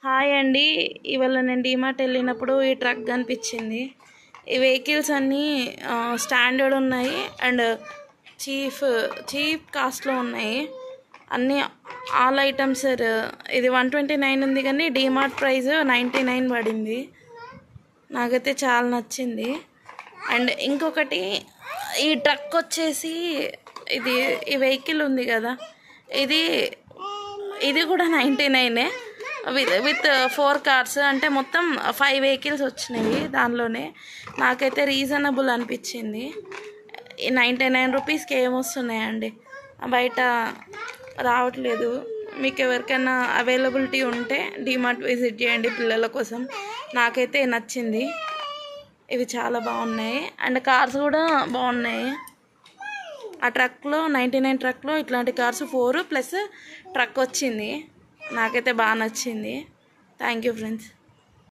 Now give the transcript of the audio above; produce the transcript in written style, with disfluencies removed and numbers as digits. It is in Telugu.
హాయ్ అండి. ఇవాళ నేను డీమార్ట్ వెళ్ళినప్పుడు ఈ ట్రక్ కనిపించింది. ఈ వెహికల్స్ అన్నీ స్టాండర్డ్ ఉన్నాయి అండ్ చీప్ కాస్ట్లో ఉన్నాయి. అన్నీ ఆల్ ఐటమ్స్. ఇది 129 ఉంది కానీ డీమార్ట్ ప్రైస్ 99 పడింది. నాకైతే చాలా నచ్చింది. అండ్ ఇంకొకటి, ఈ ట్రక్ వచ్చేసి ఈ వెహికల్ ఉంది కదా, ఇది కూడా 99 విత్ 4 కార్స్, అంటే మొత్తం 5 వెహికల్స్ వచ్చినాయి దానిలోనే. నాకైతే రీజనబుల్ అనిపించింది. 99 రూపీస్కి ఏమొస్తున్నాయండి, బయట రావట్లేదు. మీకు ఎవరికైనా అవైలబిలిటీ ఉంటే డీమార్ట్ విజిట్ చేయండి పిల్లల కోసం. నాకైతే నచ్చింది. ఇవి చాలా బాగున్నాయి అండ్ కార్స్ కూడా బాగున్నాయి. ఆ ట్రక్లో 99 ట్రక్లో ఇట్లాంటి కార్స్ 4 ప్లస్ ట్రక్ వచ్చింది. నాకైతే బాగా నచ్చింది. Thank you friends.